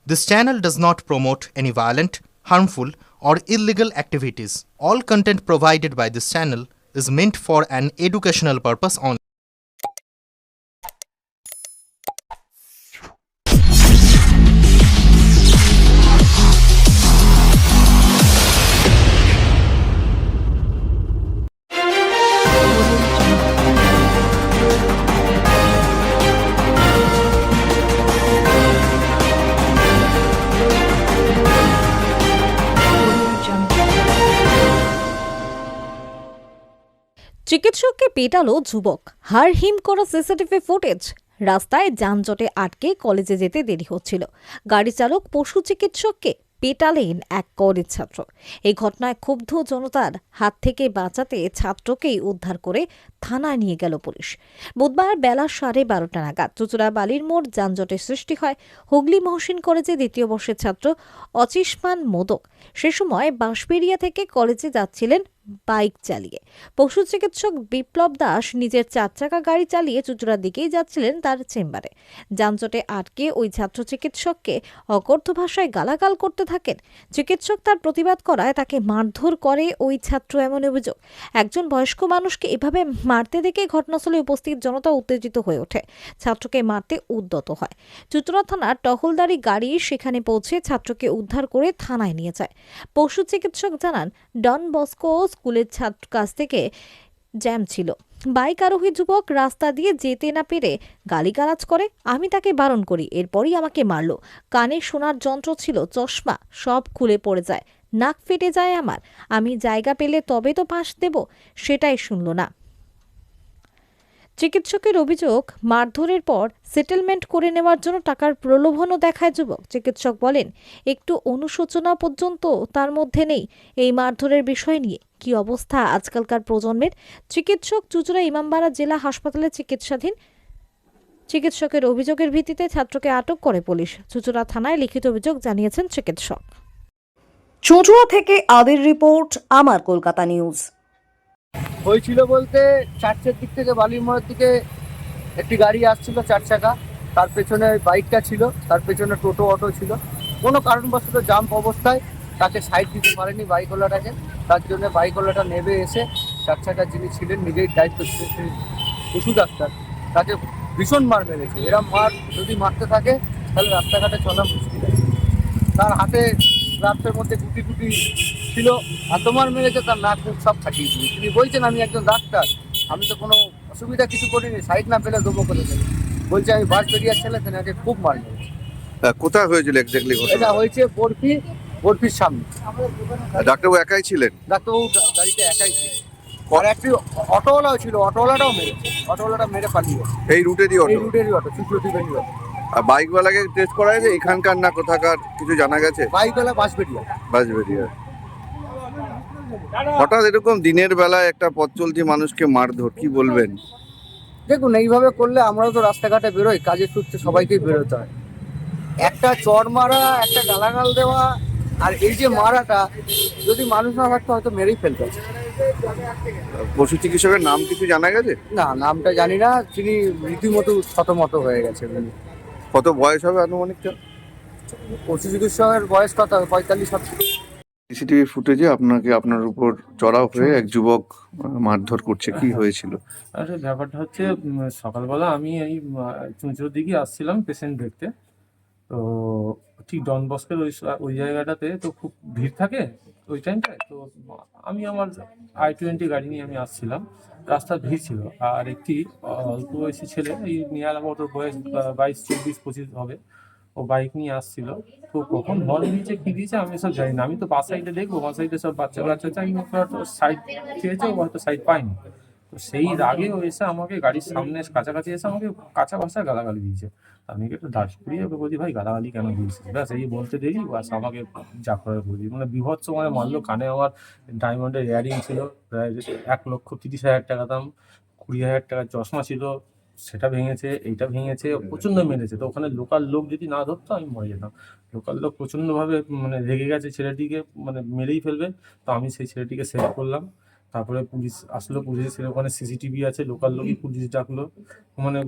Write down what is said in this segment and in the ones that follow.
This channel does not promote any violent, harmful, or illegal activities. All content provided by this channel is meant for an educational purpose only. চিকিৎসককে পেটালো যুবক, হাড় হিম করা CCTV footage. রাস্তায় যানজটে আটকে কলেজে যেতে দেরি হচ্ছিল, গাড়ি চালক পশু চিকিৎসককে পেটালেন এক কলেজ ছাত্র। এই ঘটনায় ক্ষুব্ধ জনতার হাত থেকে বাঁচাতে ছাত্রকেই উদ্ধার করে থানায় নিয়ে গেল পুলিশ। বুধবার বেলা 12:30 নাগাদ চুচুড়া বালির মোড় যানজটের সৃষ্টি হয়। হুগলি মহসিন কলেজে দ্বিতীয় বর্ষের ছাত্র অচিষ্মান মোদক সে সময় বাঁশবেড়িয়া থেকে কলেজে যাচ্ছিলেন বাইক চালিয়ে। পশু চিকিৎসক বিপ্লব দাস নিজের 4 চাকা গাড়ি চালিয়ে চুচুড়ার দিকেই যাচ্ছিলেন তার চেম্বারে। যানজটে আটকে ওই ছাত্র চিকিৎসককে অকথ্য ভাষায় গালাগাল করতে থাকেন। চিকিৎসক তার প্রতিবাদ করায় তাকে মারধর করে ওই ছাত্র, এমন অভিযোগ। একজন বয়স্ক মানুষকে এভাবে মারতে দেখে ঘটনাস্থলে উপস্থিত জনতা উত্তেজিত হয়ে ওঠে, ছাত্রকে মারতে উদ্যত হয়। চুচুড়া থানার টহলদারি গাড়ি সেখানে পৌঁছে ছাত্রকে উদ্ধার করে থানায় নিয়ে যায়। পশু চিকিৎসক জানান, ডন বস্কো স্কুলের ছাত্র কাছ থেকে জ্যাম ছিল। বাইক আরোহী যুবক রাস্তা দিয়ে যেতে না পেরে গালিগালাজ করে। আমি তাকে বারণ করি, এরপরই আমাকে মারলো। কানে শোনার যন্ত্র ছিল, চশমা সব খুলে পড়ে যায়, নাক ফেটে যায় আমার। আমি জায়গা পেলে তবে তো পাশ দেব, সেটাই শুনল না। চিকিৎসকের অভিযোগ, মারধরের পর সেটেলমেন্ট করে নেওয়ার জন্য টাকার প্রলোভনও দেখায় যুবক। চিকিৎসক বলেন, একটু অনুশোচনা পর্যন্ত তার মধ্যে নেই এই মারধরের বিষয় নিয়ে। কি অবস্থা আজকালকার প্রজন্মের! চিকিৎসক চুচুড়া ইমামবাড়া জেলা হাসপাতালে চিকিৎসাধীন। চিকিৎসকের অভিযোগের ভিত্তিতে ছাত্রকে আটক করে পুলিশ। চুচুড়া থানায় লিখিত অভিযোগ জানিয়েছেন চিকিৎসক। চুঁচুড়া থেকে আদির রিপোর্ট, আমার কলকাতা নিউজ। হয়েছিল বলতে চার্চের দিক থেকে বালির মোড়ের দিকে একটি গাড়ি আসছিল 4 চাকা, তার পেছনে বাইকটা ছিল, তার পেছনে টোটো অটো ছিল। কোনো কারণবশত জাম্প অবস্থায় তাকে সাইড দিতে পারেনি বাইকওয়ালাটাকে, তার জন্য বাইকওয়ালাটা নেমে এসে 4 চাকার যিনি ছিলেন, নিজেই দায়িত্ব ছিলেন পশু ডাক্তার, তাকে ভীষণ মার মেরেছে। এরম মার যদি মারতে থাকে তাহলে রাস্তাঘাটে চলা মুশকিল আছে। তার হাতে রাস্তার মধ্যে গুটি গুটি ছিল, এত মার মেরেছে তার নাক মুখ সব ফাটিয়ে দিয়েছে। তিনি বলছেন, আমি একজন ডাক্তার, আমি তো কোনো অসুবিধা কিছু করিনি, সাইড না পেলে দেবো করে দেবে। বলছে আমি বাঁশবেড়িয়ার ছেলে, তেনাকে খুব মার মেরেছে। কোথায় হয়েছিল এক্স্যাক্টলি এটা ঘটনা? হয়েছে বরফির সামনে। ডাক্তারবাবু একাই ছিলেন? ডাক্তারবাবু গাড়িতে একাই ছিল, আর একটি অটোওয়ালাও ছিল, অটোওয়ালাটাও মেরেছে, অটোওয়ালাটা মেরে পালিয়ে গেছে। এই রুটেরই এই অটো? রুটেরই অটো, চুচুড়িবেরই অটো। আর বাইকওয়ালাকে টেস্ট করা হয়েছে এখানকার না কোথাকার কিছু জানা গেছে? বাইকওয়ালা বাঁশবেড়িয়া। বাঁশবেড়িয়া। হঠাৎ এরকম দিনের বেলায় একটা পথ চলতি মানুষকে মারধর, কি বলবেন? দেখুন, এইভাবে করলে আমরাও তো রাস্তাঘাটে বেরোই, কাজের সূত্রে সবাইকেই বেরোতে হয়। একটা চড় মারা, একটা গালাগাল দেওয়া, আর এই যে মারাটা, যদি মানুষ না থাকতো হয়তো মেরেই ফেলতো। পশু চিকিৎসকের নাম কিছু জানা গেছে? না, নামটা জানি না, তিনি রীতিমতো শতমত হয়ে গেছে। কত বয়স হবে আনুমানিক? পশু চিকিৎসকের বয়স কত হবে? 45-46। সিসিটিভি ফুটেজে আপনার উপর চড়াও হয়ে এক যুবক মারধর করছে, কি হয়েছিল? আরে ব্যাপারটা হচ্ছে, সকালবেলা আমি এই চুঁচুড়োর দিকে আসছিলাম পেশেন্ট দেখতে। তো ঠিক ডন বস্কের ওই জায়গাটাতে তো খুব ভিড় থাকে ওই টাইমটায়। তো আমি আমার i20 গাড়ি নিয়ে আমি আসছিলাম, রাস্তার ভিড় ছিল। আর একটি অল্প বয়সী ছেলে, এই নিয়ার আমার ওর বয়স 22-24-25 হবে, ও বাইক নিয়ে আসছিল। তো কখন হর্ন দিয়েছে কি দিয়েছে আমি সব জানি না। আমি তো বাস সাইডে দেখবো, বাস সাইডে সব বাচ্চা কাচ্চা চাই, সাইড চেয়েছে, ও হয়তো সাইড পাইনি। তো সেই রাগে ও এসে আমাকে গাড়ির সামনে কাছাকাছি এসে আমাকে কাঁচা ভাষায় গালাগালি দিয়েছে। আমি একটু দাঁড় করিয়ে ওকে বলছি, ভাই গালাগালি কেন দিয়েছিস? ব্যাস এই বলতে দেরি, বাস আমাকে যা করে বলছি, মানে বিভৎস মানে মারলো। কানে আমার ডায়মন্ডের ইয়ারিং ছিল, প্রায় 1,30,000 টাকা দাম, 20,000 টাকার চশমা ছিল, সেটা ভেঙেছে, এইটা ভেঙেছে, প্রচণ্ড মেরেছে। তো ওখানে লোকাল লোক যদি না ধরতো আমি মরে যেতাম। লোকাল লোক প্রচণ্ডভাবে মানে রেগে গেছে ছেলেটিকে, মানে মেরেই ফেলবে। তো আমি সেই ছেলেটিকে সেভ করলাম। তারপরে পুলিশ আসলো, পুলিশ ওখানে সিসিটিভি আছে, লোকাল লোকই পুলিশ ডাকলো। মানে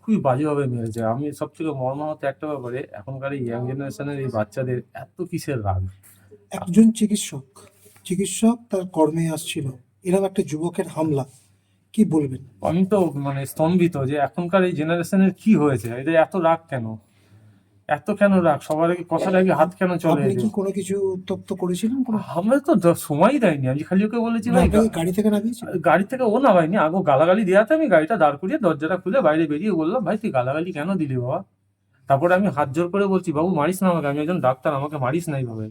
খুবই বাজেভাবে মেরেছে। আমি সব থেকে মর্মাহত একটা ব্যাপারে, এখনকার এই ইয়াং জেনারেশনের এই বাচ্চাদের এত কিসের রাগ। একজন চিকিৎসক তার কর্মে আসছিল, এরকম একটা যুবকের হামলা, কি বলবেন? আমি তো মানে স্তম্ভিত যে এখনকার এই জেনারেশনের কি হয়েছে, এদের এত রাগ কেন, এত কেন রাগ, সবার আগে কথার আগে হাত কেন চলে আপনি এদের? কি কোনো কিছু উত্তপ্ত করেছিলেন? কোনো আমরা তো সময়ই দেয়নি, আমি খালি ওকে বলেছি না, ভাই আপনাকে গাড়ি থেকে নামিয়েছিলেন? গাড়ি থেকে ও নামায়নি, আগে গালাগালি দেওয়াতে আমি গাড়িটা দাঁড় করিয়ে দরজাটা খুলে বাইরে বেরিয়ে বললাম, ভাই তুই গালাগালি কেন দিলি বাবা? তারপরে আমি হাত জোর করে বলছি, বাবু মারিস না আমাকে, আমি একজন ডাক্তার, আমাকে মারিস না এইভাবে।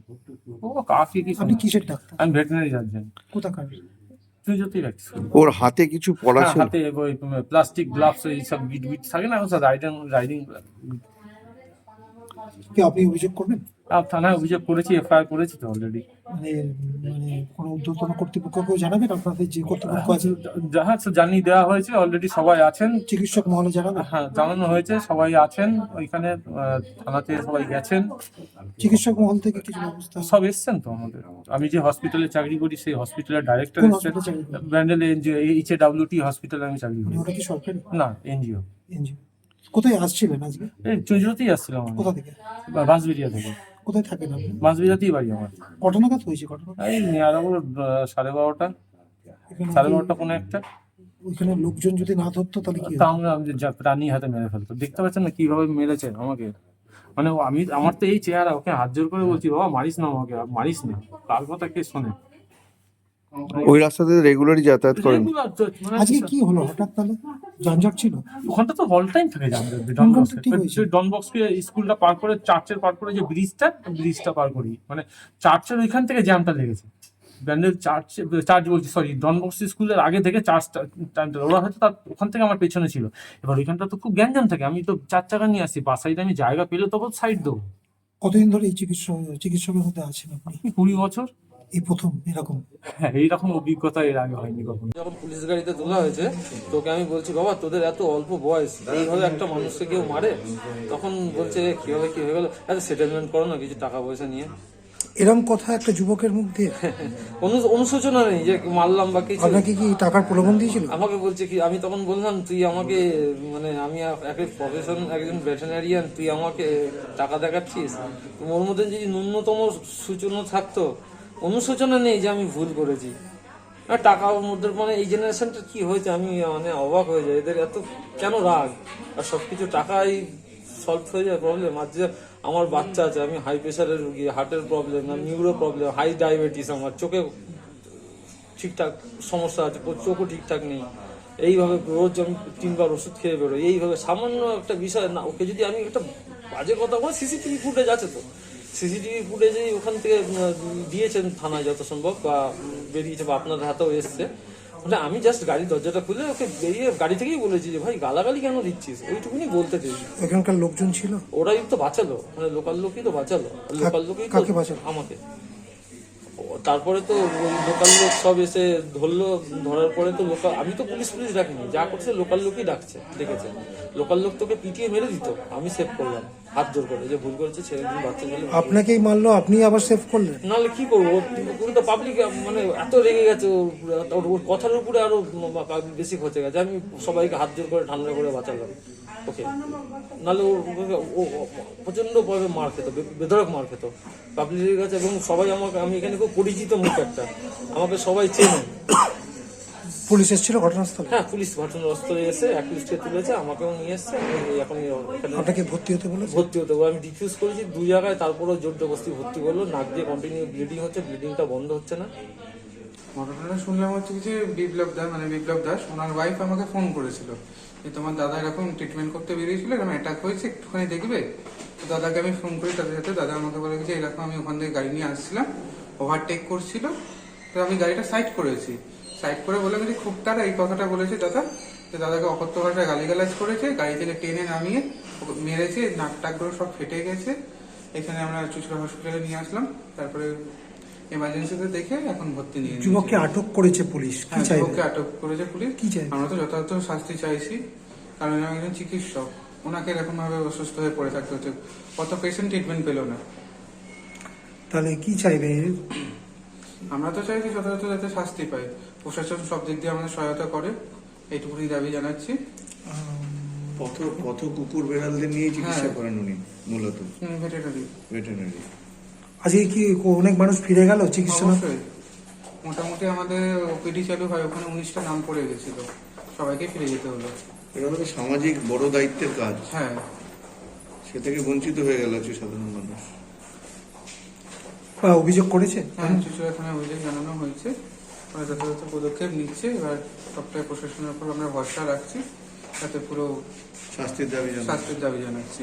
ও কাকে কি আপনি কিসের ডাক্তার? আমি ভেটেরিনারি সার্জন। কোথাকার? তুই যতই রাখিস। ওর হাতে কিছু পড়া হ্যাঁ, ছিল? হাতে ওই প্লাস্টিক গ্লাভস এইসব গিট গিট থাকে না, ওসব রাইডিং। কি আপনি অভিযোগ করবেন? থানায় অভিযোগ করেছি, এফআইআর করেছি তো অলরেডি। মানে মানে কোনো ঊর্ধ্বতন কর্তৃপক্ষকেও জানাবেন? আপনাদের যে কর্তৃপক্ষ আছে যাহা জানিয়ে দেওয়া হয়েছে অলরেডি, সবাই আছেন। চিকিৎসক মহলে জানাবেন? হ্যাঁ, জানানো হয়েছে, সবাই আছেন ওইখানে, থানাতে সবাই গেছেন, চিকিৎসক মহল থেকে কিছু ব্যবস্থা? সব এসছেন তো আমাদের। আমি যে হসপিটালে চাকরি করি সেই হসপিটালের ডাইরেক্টর কোন এসছেন। হসপিটালে চাকরি করেন? ব্যান্ডেল এনজিও, HAWT হসপিটালে আমি চাকরি করি। মানে ওটা কি সরকারি? না, এনজিও। এনজিও। কোথায় আসছিলেন আজকে? এই চুঁচুড়াতেই আসছিলাম আমি, কোথা থেকে? বাঁশবেড়িয়া থেকে। কোথায় থাকেন আপনি? বাঁশবেড়িয়াতেই বাড়ি আমার। কটা নাগাদ হয়েছে ঘটনাটা? এই নিয়ার অ্যাবাউট 12:30, এখানে 12:30 কোনো একটা। ওইখানে লোকজন যদি না ধরতো তাহলে কি তা হতো? আমরা প্রাণী হাতে মেরে ফেলতো। দেখতে পাচ্ছেন না কিভাবে মেরেছে আমাকে, মানে আমার তো এই চেহারা, ওকে হাত জোর করে বলছি, বাবা মারিস না আমাকে, মারিস না। কার কথা কে শোনে? ওই রাস্তাতে রেগুলারই যাতায়াত করেন? Regular তো, মানে আজকে কি হলো হঠাৎ তাহলে? যানজট ছিল? ওখানটা তো অল টাইম থাকে যানজট। কোনখানটা ঠিক হয়েছে? ডন বক্সকে স্কুলটা পার করে, চার্চের পার করে যে ব্রিজটা পার করি, মানে চার্চের ওইখান থেকে জ্যামটা লেগেছে। ব্যান্ডেল চার্চ বলছি, সরি, ডন বক্স স্কুলের আগে থেকে চার্চটা, ওরা হয়তো তার ওখান থেকে আমার পেছনে ছিল। এবার ওইখানটা তো খুব গ্যাঞ্জাম থাকে, আমি তো 4 চাকা নিয়ে আসি, বাস সাইডে আমি জায়গা পেলে তবু সাইড দেবো। কতদিন ধরে এই চিকিৎসকের মধ্যে আছেন আপনি? 20 বছর। এই প্রথম এরকম? হ্যাঁ, এইরকম অভিজ্ঞতা এর আগে হয়নি কখনো। যখন পুলিশ গাড়িতে তোলা হয়েছে, তোকে আমি বলছি, বাবা তোদের এত অল্প বয়স, এইভাবে একটা মানুষকে কেউ মারে? তখন বলছে কিভাবে কি হয়ে গেল, আচ্ছা সেটেলমেন্ট করো না কিছু টাকা পয়সা নিয়ে। এরকম কথা একটা যুবকের মুখে? অনুশোচনা নেই যে মারলাম বা কিছু। আপনাকে কি টাকার প্রলোভন দিয়েছিল? আমাকে বলছে কি, আমি তখন বললাম, তুই আমাকে, মানে আমি একজন ভেটেরিনারিয়ান, তুই আমাকে টাকা দেখাচ্ছিস? ওর মধ্যে যদি ন্যূনতম সূচনা থাকতো, অনুশোচনা নেই যে আমি ভুল করেছি। আর টাকার মধ্যে, মানে এই জেনারেশনটা কি হয়েছে, আমি মানে অবাক হয়ে যাই, এদের এত কেন রাগ? আর সবকিছু টাকাই সলভ হয়ে যায় প্রবলেম। আর যে আমার বাচ্চা আছে, আমি হাই প্রেশারের রুগী, হার্টের problem, neuro problem, high diabetes, আমার চোখে ঠিকঠাক সমস্যা আছে, চোখও ঠিকঠাক নেই। এইভাবে রোজ আমি 3 বার ওষুধ খেয়ে বেরোই, এইভাবে সামান্য একটা বিষয় না। ওকে যদি আমি একটা বাজে কথা বলি, সিসিটিভি ফুটেজ আছে তো, সিসিটিভি ফুটেজে ওখান থেকে দিয়েছেন থানায় যত সম্ভব, বা বেরিয়েছে, বা আপনার হাতেও এসছে। মানে আমি জাস্ট গাড়ির দরজাটা খুলে ওকে বেরিয়ে গাড়ি থেকেই বলেছি যে ভাই গালাগালি কেন দিচ্ছিস, ওইটুকুনি বলতে চেয়েছি। এখানকার লোকজন ছিল? ওরাই তো বাঁচালো, মানে লোকাল লোকই তো বাঁচালো। লোকাল লোকই তো কাকে বাঁচালো? আমাকে। তারপরে তো ওই লোকাল লোক সব এসে ধরলো, ধরার পরে তো লোকাল, আমি তো পুলিশ ডাকিনি, যা করছে লোকাল লোকই ডাকছে, দেখেছে। লোকাল লোক তোকে পিটিয়ে মেরে দিত, আমি সেভ করলাম হাত জোর করে, যে ভুল করেছে ছেড়ে দিন, বাচ্চা ছেলে। আপনাকেই মারলো, আপনি আবার সেভ করলেন? নাহলে কি করবো, ওর তো পাবলিক মানে এত রেগে গেছে, ওর কথার উপরে আরো বেশি খচে গেছে। আমি সবাইকে হাত জোর করে ঠান্ডা করে বাঁচালাম ওকে, নাহলে ও প্রচন্ড ভাবে মার খেত, বেধড়ক মার খেত পাবলিকের কাছে। এবং সবাই আমাকে, আমি এখানে খুব পরিচিত মুখ একটা, আমাকে সবাই চেনে। পুলিশ এসেছিল ঘটনাস্থলে? হ্যাঁ, পুলিশ ঘটনাস্থলে এসে অ্যাকিউজকে তুলেছে, আমাকেও নিয়ে এসছে। এখন এখানে আপনাকে ভর্তি হতে বলেছে? ভর্তি হতে বলে, আমি ডিফিউজ করেছি 2 জায়গায়, তারপরেও জোর জবরদস্তি ভর্তি করলো। নাক দিয়ে কন্টিনিউ ব্লিডিং হচ্ছে, ব্লিডিংটা বন্ধ হচ্ছে না। ঘটনাটা শুনলাম হচ্ছে কি যে বিপ্লব দাস ওনার ওয়াইফ আমাকে ফোন করেছিল যে তোমার দাদা এরকম ট্রিটমেন্ট করতে বেরিয়েছিল, এরকম অ্যাটাক হয়েছে, একটুখানি দেখবে। তো দাদাকে আমি ফোন করি, তাদের সাথে দাদা আমাকে বলে যে এরকম আমি ওখান থেকে গাড়ি নিয়ে আসছিলাম, ওভারটেক করছিল, তো আমি গাড়িটা সাইড করেছি। সাইড করে বললাম যে খুব তারা এই কথাটা বলেছে দাদা, যে দাদাকে অকথ্য ভাষায় গালিগালাজ করেছে, গাড়ি থেকে টেনে নামিয়ে মেরেছে, নাক টাকগুলো সব ফেটে গেছে। এখানে আমরা চুচড়া হসপিটালে নিয়ে আসলাম, তারপরে এমার্জেন্সিতে দেখে এখন ভর্তি নিয়ে নিয়েছি। যুবককে আটক করেছে পুলিশ, কি হ্যাঁ, চাইবে? যুবককে আটক করেছে পুলিশ। কি চাই? আমরা তো যথাযথ শাস্তি চাইছি, কারণ আমি একজন চিকিৎসক, ওনাকে এরকম ভাবে অসুস্থ হয়ে পড়ে থাকতে হচ্ছে, কত পেশেন্ট ট্রিটমেন্ট পেল না। তাহলে কি চাইবে? আমরা তো চাইছি যথাযথ যাতে শাস্তি পাই, প্রশাসন সব দিক দিয়ে আমাদের সহায়তা করে, এইটুকুনি দাবি জানাচ্ছি। পথ কুকুর বেড়ালদের নিয়ে চিকিৎসা হ্যাঁ। করেন উনি মূলত ভেটেরিনারি। ভেটেরিনারি। আজকে কি অনেক মানুষ ফিরে গেল চিকিৎসা না? অবশ্যই মোটামুটি আমাদের ওপিডি চালু হয়, ওখানে 19টা নাম পড়ে গেছিল, সবাইকে ফিরে যেতে হলো। এটা হলো সামাজিক বড় দায়িত্বের কাজ, হ্যাঁ, সে থেকে বঞ্চিত হয়ে গেল হচ্ছে সাধারণ মানুষ। বা অভিযোগ করেছে? হ্যাঁ, চুচুড়া থানায় অভিযোগ জানানো হয়েছে, ওরা যথাযথ পদক্ষেপ নিচ্ছে। এবার সবটাই প্রশাসনের উপর আমরা ভরসা রাখছি, যাতে পুরো শাস্তির দাবি জানান। শাস্তির দাবি জানাচ্ছি।